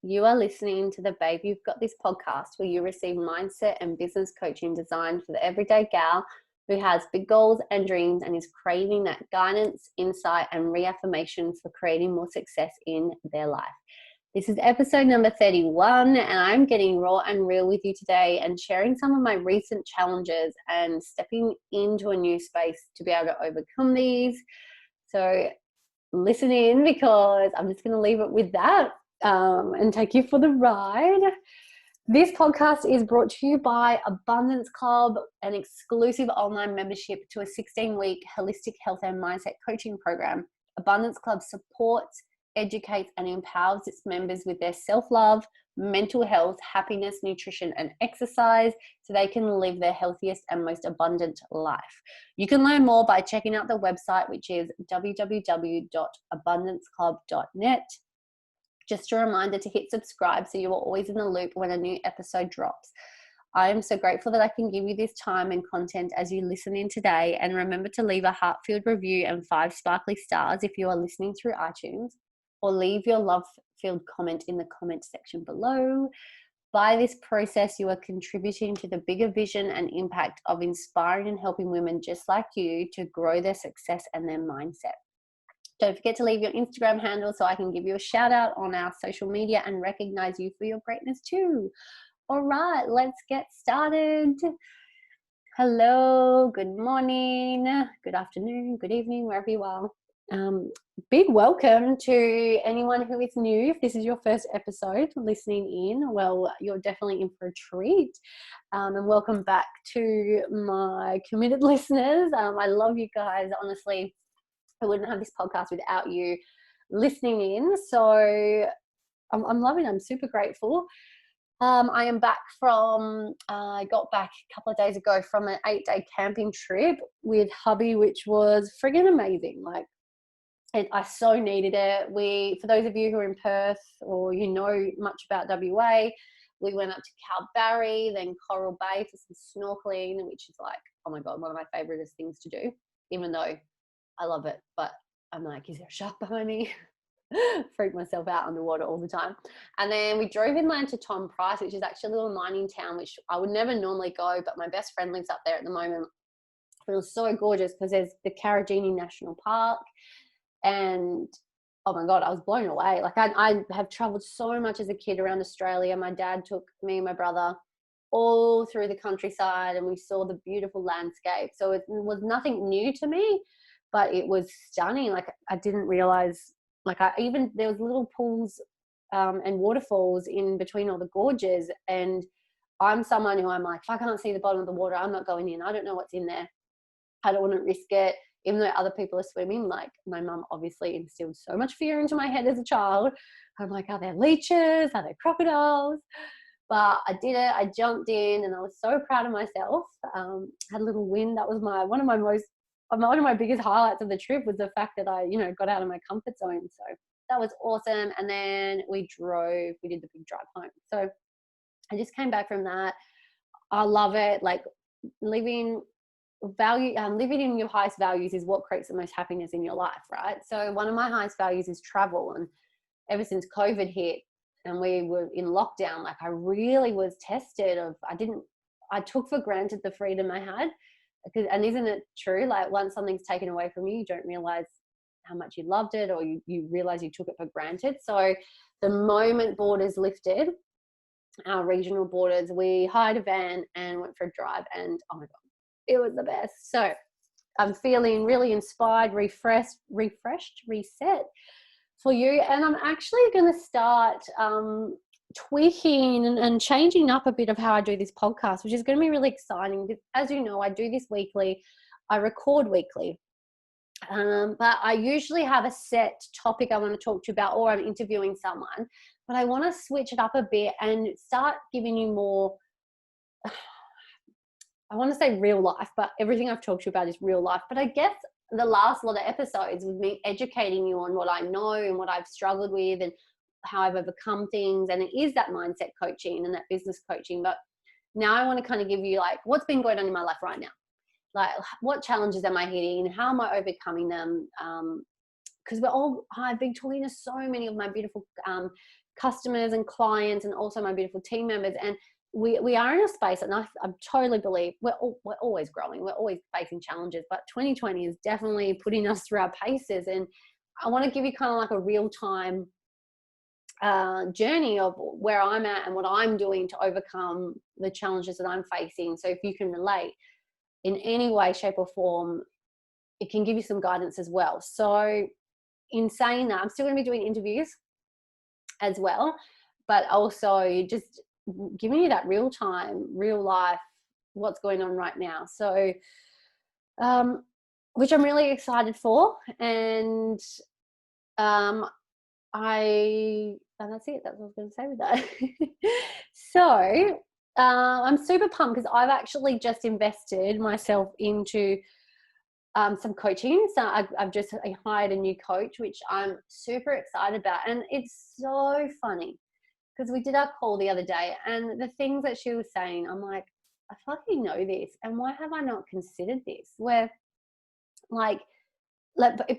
You are listening to the Babe You've Got This podcast, where you receive mindset and business coaching designed for the everyday gal who has big goals and dreams and is craving that guidance, insight, and reaffirmation for creating more success in their life. This is episode number 31, and I'm getting raw and real with you today and sharing some of my recent challenges and stepping into a new space to be able to overcome these. So listen in, because I'm just going to leave it with that and take you for the ride. This podcast is brought to you by Abundance Club, an exclusive online membership to a 16-week holistic health and mindset coaching program. Abundance Club supports, educates, and empowers its members with their self-love, mental health, happiness, nutrition, and exercise so they can live their healthiest and most abundant life. You can learn more by checking out the website, which is www.abundanceclub.net. Just a reminder to hit subscribe so you are always in the loop when a new episode drops. I am so grateful that I can give you this time and content as you listen in today. And remember to leave a heart-filled review and 5 sparkly stars if you are listening through iTunes, or leave your love-filled comment in the comment section below. By this process, you are contributing to the bigger vision and impact of inspiring and helping women just like you to grow their success and their mindset. Don't forget to leave your Instagram handle so I can give you a shout out on our social media and recognize you for your greatness too. All right, let's get started. Hello, good morning, good afternoon, good evening, wherever you are. Big welcome to anyone who is new. If this is your first episode listening in, well, you're definitely in for a treat. And welcome back to my committed listeners. I love you guys, honestly. I wouldn't have this podcast without you listening in. So I'm loving it. I'm super grateful. I am back I got back a couple of days ago from an 8-day camping trip with hubby, which was friggin' amazing. I so needed it. For those of you who are in Perth or you know much about WA, we went up to Kalbarri, then Coral Bay for some snorkeling, which is like, oh my God, one of my favorite things to do, even though I love it, but I'm like, is there a shark behind me? Freak myself out underwater all the time. And then we drove inland to Tom Price, which is actually a little mining town, which I would never normally go, but my best friend lives up there at the moment. It was so gorgeous because there's the Karajini National Park, and oh my God, I was blown away. Like I have traveled so much as a kid around Australia. My dad took me and my brother all through the countryside, and we saw the beautiful landscape. So it was nothing new to me, but it was stunning. Like I didn't realize, there was little pools and waterfalls in between all the gorges. And I'm someone who I'm like, if I can't see the bottom of the water, I'm not going in. I don't know what's in there. I don't want to risk it. Even though other people are swimming, like my mum obviously instilled so much fear into my head as a child. I'm like, are there leeches? Are there crocodiles? But I did it. I jumped in and I was so proud of myself. Had a little win. That was one of my biggest highlights of the trip was the fact that I, got out of my comfort zone. So that was awesome. And then we did the big drive home. So I just came back from that. I love it. Like living in your highest values is what creates the most happiness in your life, right? So one of my highest values is travel. And ever since COVID hit and we were in lockdown, like I really was tested I took for granted the freedom I had. And isn't it true? Like once something's taken away from you, you don't realize how much you loved it, or you realize you took it for granted. So the moment borders lifted, our regional borders, we hired a van and went for a drive, and oh my God, it was the best. So I'm feeling really inspired, refreshed, reset for you. And I'm actually going to start tweaking and changing up a bit of how I do this podcast, which is going to be really exciting. As you know, I do this weekly. I record weekly. But I usually have a set topic I want to talk to you about, or I'm interviewing someone. But I want to switch it up a bit and start giving you more, I want to say real life, but everything I've talked to you about is real life. But I guess the last lot of episodes with me educating you on what I know and what I've struggled with and how I've overcome things. And it is that mindset coaching and that business coaching. But now I want to kind of give you like what's been going on in my life right now. Like what challenges am I hitting? How am I overcoming them? Because I've been talking to so many of my beautiful customers and clients and also my beautiful team members. And we are in a space, and I totally believe we're always growing, we're always facing challenges, but 2020 is definitely putting us through our paces. And I want to give you kind of like a real time journey of where I'm at and what I'm doing to overcome the challenges that I'm facing. So if you can relate in any way, shape or form, it can give you some guidance as well. So in saying that, I'm still going to be doing interviews as well, but also just giving you that real time, real life, what's going on right now. So, which I'm really excited for. And and that's it. That's what I was going to say with that. So I'm super pumped because I've actually just invested myself into some coaching. So I've just hired a new coach, which I'm super excited about. And it's so funny because we did our call the other day, and the things that she was saying, I'm like, I fucking know this. And why have I not considered this? Where like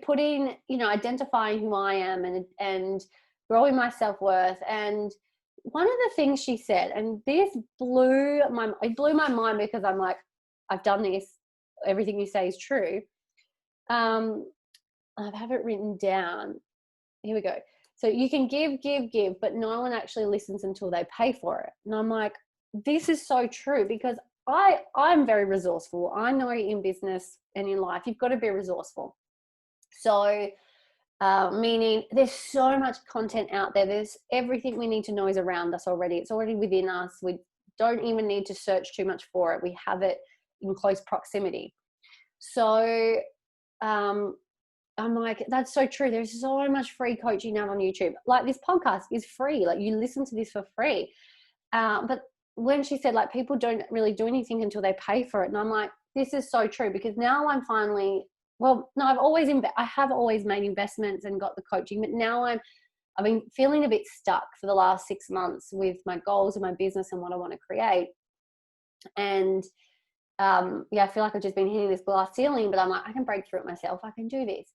putting, identifying who I am and growing my self-worth. And one of the things she said, and this blew my mind because I'm like, I've done this. Everything you say is true. I have it written down. Here we go. So you can give, but no one actually listens until they pay for it. And I'm like, this is so true because I'm very resourceful. I know in business and in life, you've got to be resourceful. So meaning there's so much content out there. There's everything we need to know is around us already. It's already within us. We don't even need to search too much for it. We have it in close proximity. So I'm like, that's so true. There's so much free coaching out on YouTube. Like this podcast is free. Like you listen to this for free. But when she said like people don't really do anything until they pay for it. And I'm like, this is so true because now I'm finally, well, no, I have always made investments and got the coaching, but now I've been feeling a bit stuck for the last 6 months with my goals and my business and what I want to create. And I feel like I've just been hitting this glass ceiling, but I'm like, I can break through it myself. I can do this.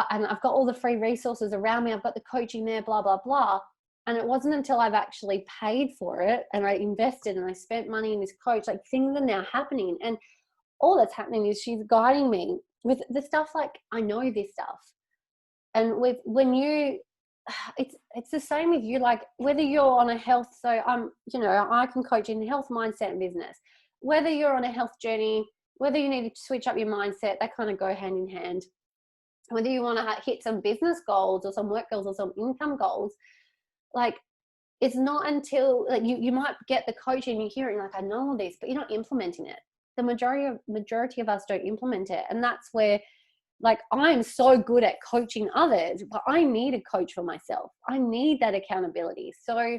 And I've got all the free resources around me. I've got the coaching there, blah, blah, blah. And it wasn't until I've actually paid for it and I invested and I spent money in this coach, like things are now happening. And all that's happening is she's guiding me with the stuff like I know this stuff. And it's the same with you, like whether you're on a health, so I can coach in health, mindset and business. Whether you're on a health journey, whether you need to switch up your mindset, they kind of go hand in hand. Whether you want to hit some business goals or some work goals or some income goals, like it's not until like you might get the coaching, you hear it, and like I know all this, but you're not implementing it. The majority of us don't implement it, and that's where like I'm so good at coaching others, but I need a coach for myself. I need that accountability. So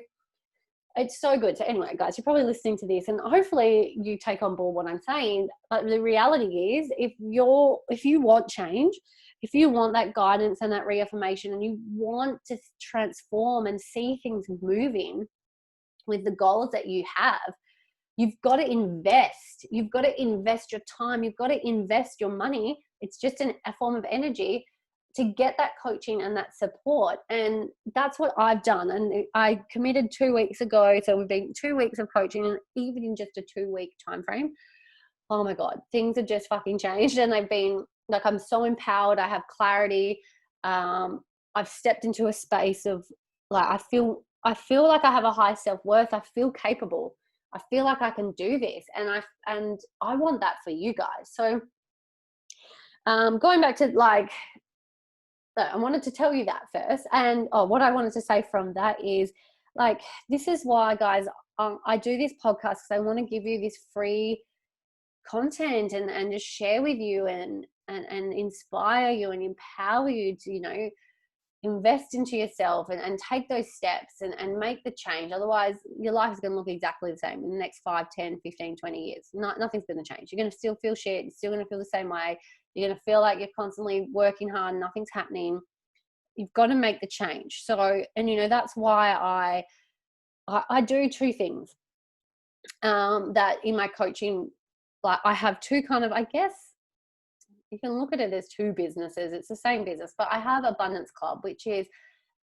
it's so good. So anyway, guys, you're probably listening to this and hopefully you take on board what I'm saying. But the reality is if you want change, if you want that guidance and that reaffirmation and you want to transform and see things moving with the goals that you have, you've got to invest. You've got to invest your time. You've got to invest your money. It's just a form of energy to get that coaching and that support. And that's what I've done. And I committed 2 weeks ago. So we've been 2 weeks of coaching, and even in just a 2-week time frame, oh my God, things have just fucking changed. And they've been like, I'm so empowered. I have clarity. I've stepped into a space of like, I feel like I have a high self-worth. I feel capable. I feel like I can do this. And I want that for you guys. So going back to like, I wanted to tell you that first. And what I wanted to say from that is like, this is why, guys, I do this podcast because I want to give you this free content and just share with you and inspire you and empower you to, invest into yourself and take those steps and make the change. Otherwise, your life is going to look exactly the same in the next 5, 10, 15, 20 years. Nothing's going to change. You're going to still feel shit. You're still going to feel the same way. You're going to feel like you're constantly working hard. Nothing's happening. You've got to make the change. So, and that's why I do 2 things that in my coaching, like I have 2 kind of, I guess, you can look at it as 2 businesses. It's the same business, but I have Abundance Club, which is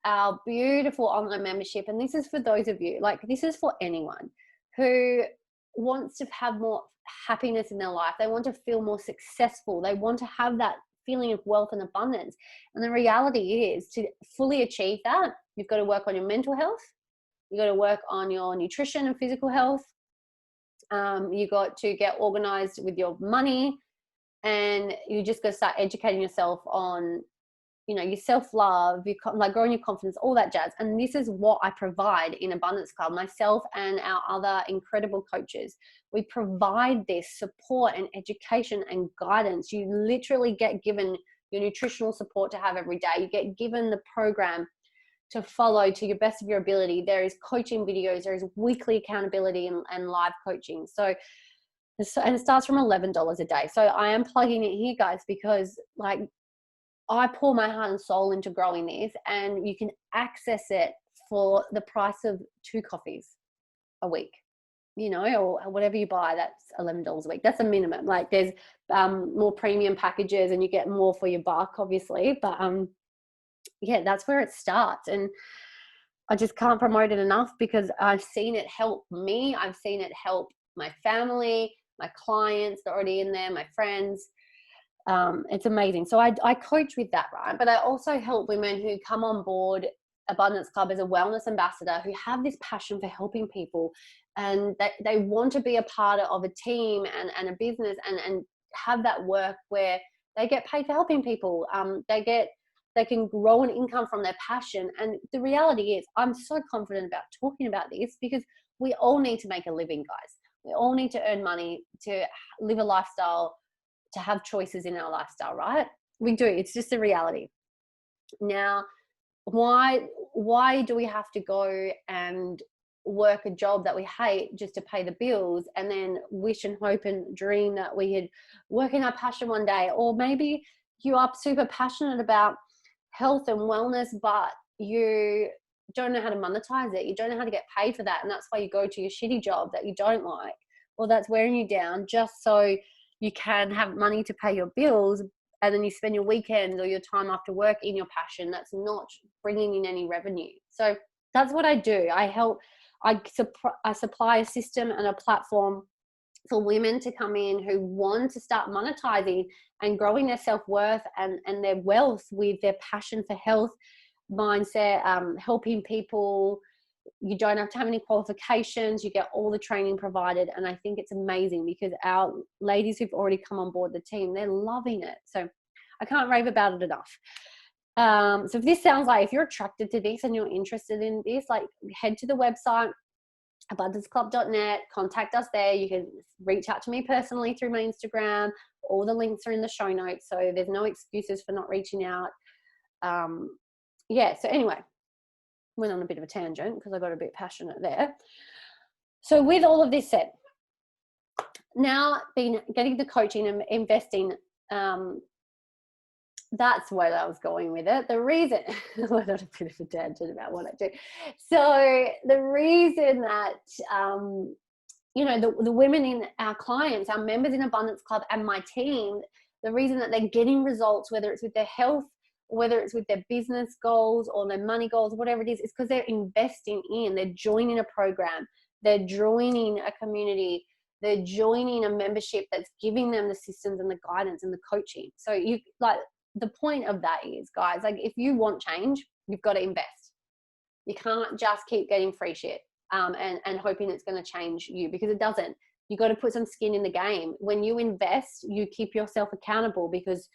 our beautiful online membership. And this is for those of you, like this is for anyone who wants to have more happiness in their life. They want to feel more successful. They want to have that feeling of wealth and abundance. And the reality is, to fully achieve that, you've got to work on your mental health. You've got to work on your nutrition and physical health. You got to get organized with your money, and you just got to start educating yourself on, you know, your self-love, like growing your confidence, all that jazz. And this is what I provide in Abundance Club, myself and our other incredible coaches. We provide this support and education and guidance. You literally get given your nutritional support to have every day. You get given the program to follow to your best of your ability. There is coaching videos, there is weekly accountability and live coaching. So, and it starts from $11 a day. So I am plugging it here, guys, because like I pour my heart and soul into growing this, and you can access it for the price of 2 coffees a week, you know, or whatever you buy, that's $11 a week. That's a minimum. Like there's more premium packages and you get more for your buck, obviously. But yeah, that's where it starts. And I just can't promote it enough, because I've seen it help me. I've seen it help my family, my clients that are already in there, my friends. It's amazing. So I coach with that, right? But I also help women who come on board Abundance Club as a wellness ambassador, who have this passion for helping people, and they want to be a part of a team and a business and have that work where they get paid for helping people. They can grow an income from their passion. And the reality is, I'm so confident about talking about this because we all need to make a living, guys. We all need to earn money to live a lifestyle, to have choices in our lifestyle, right? We do. It's just a reality. Now, why do we have to go and work a job that we hate just to pay the bills, and then wish and hope and dream that we could work in our passion one day? Or maybe you are super passionate about health and wellness, but you don't know how to monetize it. You don't know how to get paid for that. And that's why you go to your shitty job that you don't like. Well, that's wearing you down just so you can have money to pay your bills, and then you spend your weekends or your time after work in your passion that's not bringing in any revenue. So that's what I do. I supply a system and a platform for women to come in who want to start monetizing and growing their self-worth and their wealth with their passion for health, mindset, helping people. You don't have to have any qualifications. You get all the training provided. And I think it's amazing because our ladies who've already come on board the team, they're loving it. So I can't rave about it enough. So if this sounds like, if you're attracted to this and you're interested in this, like head to the website, abundanceclub.net, contact us there. You can reach out to me personally through my Instagram. All the links are in the show notes. So there's no excuses for not reaching out. Yeah. So anyway, went on a bit of a tangent because I got a bit passionate there. So with all of this said, now getting the coaching and investing, that's where I was going with it. The reason, I went on a bit of a tangent about what I do. So the reason that, you know, the women in our clients, our members in Abundance Club and my team, the reason that they're getting results, whether it's with their health, whether it's with their business goals or their money goals, whatever it is because they're investing in, they're joining a program, they're joining a community, they're joining a membership that's giving them the systems and the guidance and the coaching. So you like, the point of that is, guys, like if you want change, you've got to invest. You can't just keep getting free shit and hoping it's going to change you, because it doesn't. You got to put some skin in the game. When you invest, you keep yourself accountable, because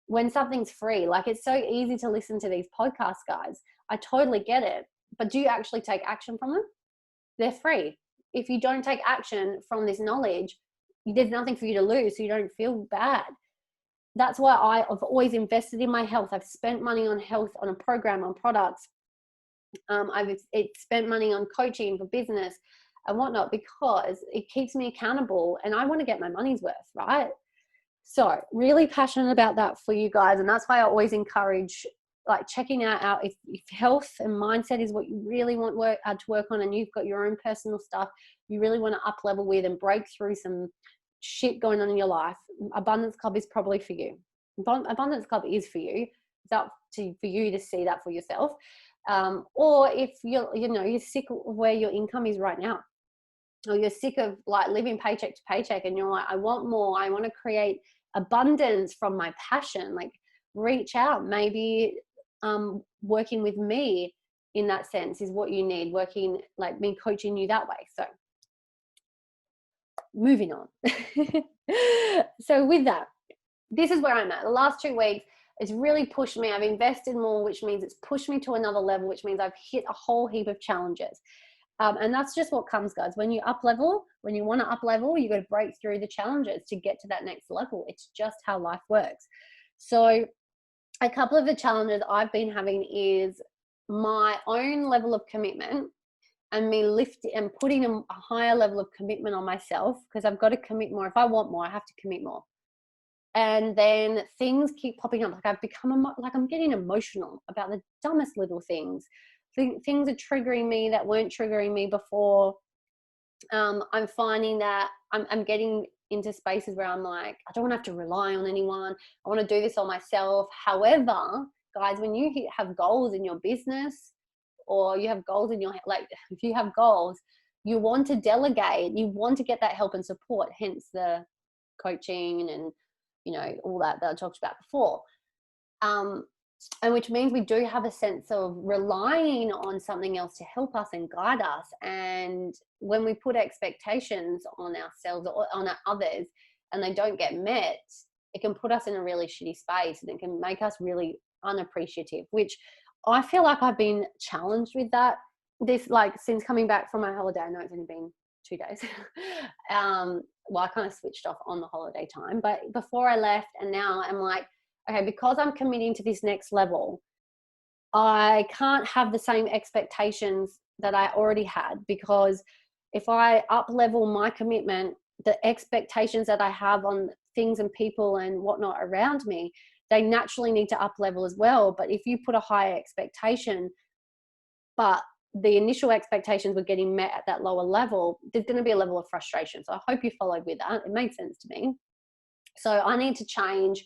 when something's free, like it's so easy to listen to these podcasts, guys. I totally get it. But do you actually take action from them? They're free. If you don't take action from this knowledge, there's nothing for you to lose, so you don't feel bad. That's why I've always invested in my health. I've spent money on health, on a program, on products. I've spent money on coaching for business and whatnot, because it keeps me accountable and I want to get my money's worth, right? So really passionate about that for you guys. And that's why I always encourage like checking out if health and mindset is what you really want to work on, and you've got your own personal stuff you really want to up level with and break through some shit going on in your life, Abundance Club is probably for you. Abundance Club is for you. It's up to for you to see that for yourself. Or if you're sick of where your income is right now, or you're sick of like living paycheck to paycheck, and you're like, I want more, I want to create abundance from my passion, like reach out. Maybe working with me in that sense is what you need, working like me coaching you that way. So moving on. So with that, this is where I'm at. The last 2 weeks, it's really pushed me. I've invested more, which means it's pushed me to another level, which means I've hit a whole heap of challenges. And that's just what comes, guys. When you up level, when you want to up level, you got to break through the challenges to get to that next level. It's just how life works. So a couple of the challenges I've been having is my own level of commitment, and me lifting and putting a higher level of commitment on myself, because I've got to commit more. If I want more, I have to commit more. And then things keep popping up. Like I've become like I'm getting emotional about the dumbest little things. Things are triggering me that weren't triggering me before. I'm finding that I'm getting into spaces where I'm like, I don't want to have to rely on anyone. I want to do this on myself. However, guys, when you have goals in your business, or you have goals in your, like if you have goals, you want to delegate, you want to get that help and support, hence the coaching and all that I talked about before. And which means we do have a sense of relying on something else to help us and guide us. And when we put expectations on ourselves or on others and they don't get met, it can put us in a really shitty space, and it can make us really unappreciative, which I feel like I've been challenged with that since coming back from my holiday. I know it's only been 2 days. Well, I kind of switched off on the holiday time, but before I left and now I'm like, okay, because I'm committing to this next level, I can't have the same expectations that I already had, because if I up level my commitment, the expectations that I have on things and people and whatnot around me, they naturally need to up level as well. But if you put a higher expectation, but the initial expectations were getting met at that lower level, there's going to be a level of frustration. So I hope you followed with that. It made sense to me. So I need to change.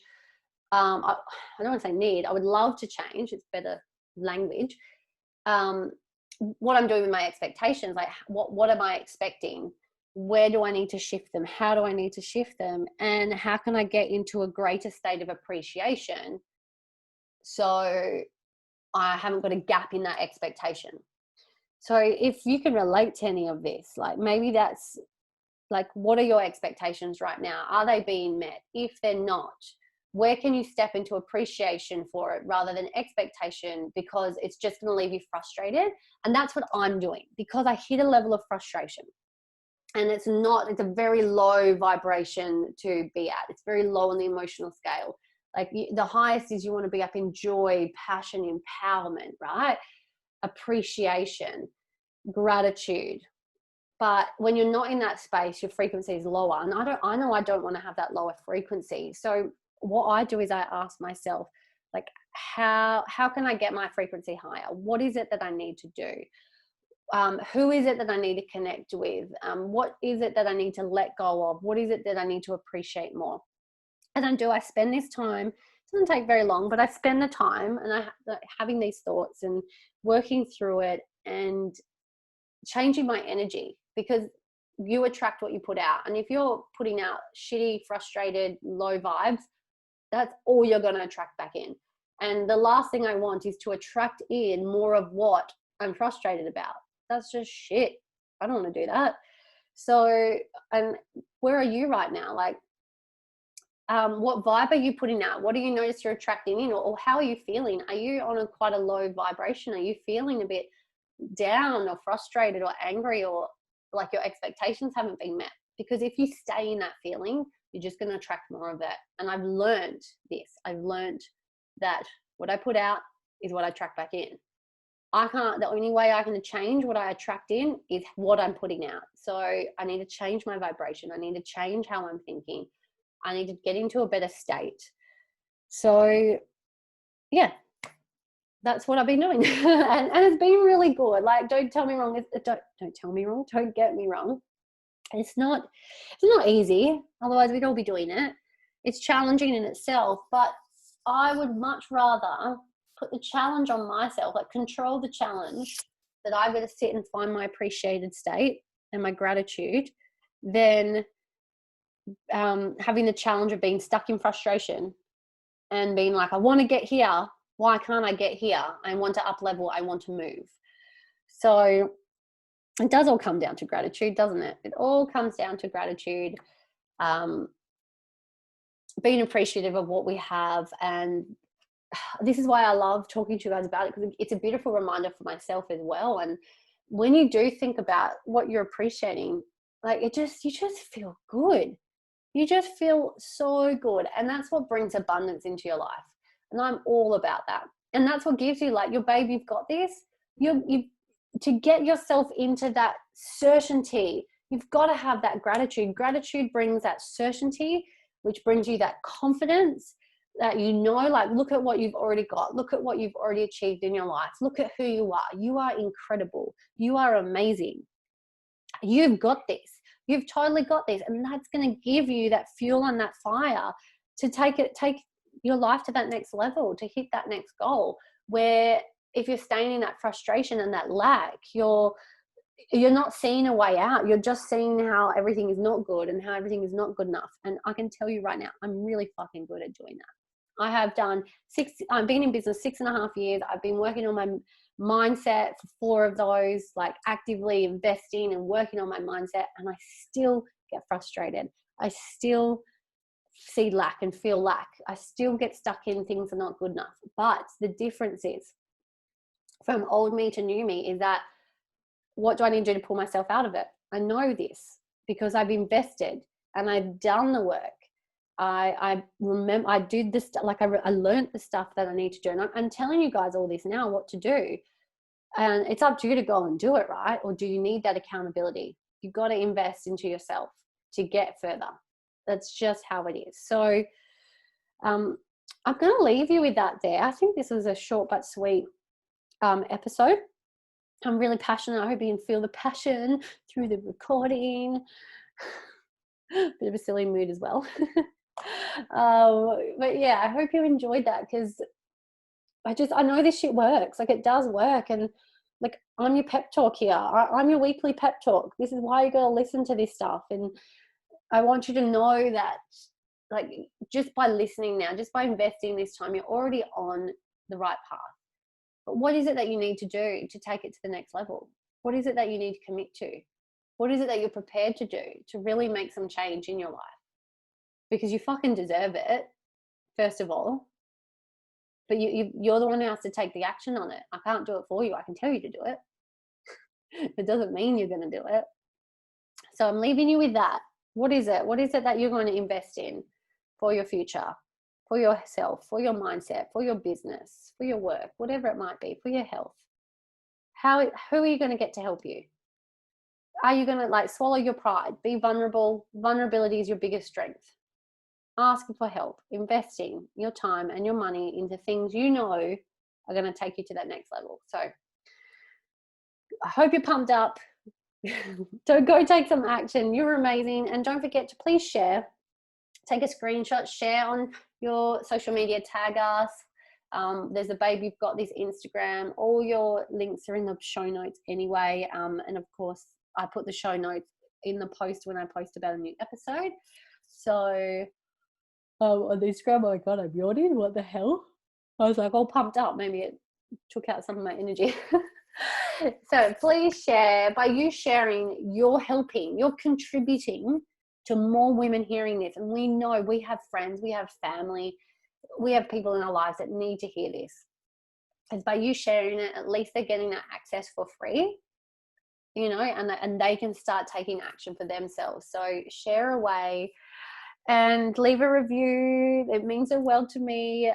I don't want to say need, I would love to change, it's better language, what I'm doing with my expectations. Like what am I expecting, where do I need to shift them, how do I need to shift them, and how can I get into a greater state of appreciation so I haven't got a gap in that expectation. So if you can relate to any of this, like maybe that's like, what are your expectations right now? Are they being met? If they're not, where can you step into appreciation for it rather than expectation, because it's just going to leave you frustrated? And that's what I'm doing, because I hit a level of frustration, and it's a very low vibration to be at. It's very low on the emotional scale. Like the highest is you want to be up in joy, passion, empowerment, right? Appreciation, gratitude. But when you're not in that space, your frequency is lower. And I know I don't want to have that lower frequency. So what I do is I ask myself, like, how can I get my frequency higher? What is it that I need to do? Who is it that I need to connect with? What is it that I need to let go of? What is it that I need to appreciate more? And I spend this time. It doesn't take very long, but I spend the time and having these thoughts and working through it and changing my energy, because you attract what you put out. And if you're putting out shitty, frustrated, low vibes, that's all you're going to attract back in. And the last thing I want is to attract in more of what I'm frustrated about. That's just shit. I don't want to do that. So, and where are you right now? Like, what vibe are you putting out? What do you notice you're attracting in, or how are you feeling? Are you on quite a low vibration? Are you feeling a bit down or frustrated or angry, or like your expectations haven't been met? Because if you stay in that feeling, you're just going to attract more of that. And I've learned this. I've learned that what I put out is what I attract back in. The only way I can change what I attract in is what I'm putting out. So I need to change my vibration. I need to change how I'm thinking. I need to get into a better state. So yeah, that's what I've been doing. and it's been really good. Like, don't tell me wrong. Don't tell me wrong. Don't get me wrong. It's not easy. Otherwise we'd all be doing it. It's challenging in itself, but I would much rather put the challenge on myself, like control the challenge that I got to sit and find my appreciated state and my gratitude, then having the challenge of being stuck in frustration and being like, I want to get here. Why can't I get here? I want to up level. I want to move. So it does all come down to gratitude, doesn't it? It all comes down to gratitude, being appreciative of what we have. And this is why I love talking to you guys about it, because it's a beautiful reminder for myself as well. And when you do think about what you're appreciating, like you just feel good. You just feel so good. And that's what brings abundance into your life. And I'm all about that. And that's what gives you, like, your babe, you've got this. You to get yourself into that certainty, you've got to have that gratitude. Gratitude brings that certainty, which brings you that confidence that, you know, like, look at what you've already got. Look at what you've already achieved in your life. Look at who you are. You are incredible. You are amazing. You've got this. You've totally got this. And that's going to give you that fuel and that fire to take your life to that next level, to hit that next goal, where if you're staying in that frustration and that lack, you're not seeing a way out. You're just seeing how everything is not good and how everything is not good enough. And I can tell you right now, I'm really fucking good at doing that. I have done I've been in business 6.5 years. I've been working on my mindset for 4 of those, like actively investing and working on my mindset. And I still get frustrated. I still see lack and feel lack. I still get stuck in things that are not good enough. But the difference is, from old me to new me, is that what do I need to do to pull myself out of it? I know this because I've invested and I've done the work. I remember I did this, like I learned the stuff that I need to do. And I'm telling you guys all this now, what to do. And it's up to you to go and do it, right? Or do you need that accountability? You've got to invest into yourself to get further. That's just how it is. So I'm going to leave you with that there. I think this was a short but sweet episode. I'm really passionate. I hope you can feel the passion through the recording. Bit of a silly mood as well. But yeah, I hope you enjoyed that, because I know this shit works. Like, it does work. And like, I'm your pep talk here. I'm your weekly pep talk. This is why you got to listen to this stuff. And I want you to know that, like, just by listening now, just by investing this time, you're already on the right path. But what is it that you need to do to take it to the next level? What is it that you need to commit to? What is it that you're prepared to do to really make some change in your life? Because you fucking deserve it, first of all. But you're the one who has to take the action on it. I can't do it for you. I can tell you to do it. It doesn't mean you're going to do it. So I'm leaving you with that. What is it? What is it that you're going to invest in for your future, for yourself, for your mindset, for your business, for your work, whatever it might be, for your health? Who are you going to get to help you? Are you going to, like, swallow your pride? Be vulnerable. Vulnerability is your biggest strength. Asking for help, investing your time and your money into things you know are going to take you to that next level. So I hope you're pumped up. So go take some action. You're amazing. And don't forget to please share. Take a screenshot, share on your social media, tag us. There's a babe, you've got this Instagram. All your links are in the show notes anyway. And of course, I put the show notes in the post when I post about a new episode. So on Instagram, oh my God, I'm yawning. What the hell? I was like all pumped up. Maybe it took out some of my energy. So please share. By you sharing, you're helping, you're contributing to more women hearing this. And we know we have friends, we have family, we have people in our lives that need to hear this. Because by you sharing it, at least they're getting that access for free, you know, and they can start taking action for themselves. So share away and leave a review. It means the world to me.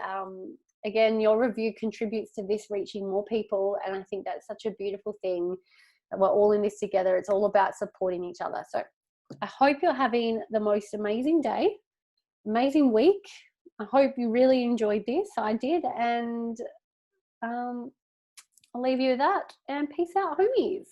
Again, your review contributes to this reaching more people. And I think that's such a beautiful thing, that we're all in this together. It's all about supporting each other. So I hope you're having the most amazing day, amazing week. I hope you really enjoyed this. I did. And I'll leave you with that. And peace out, homies.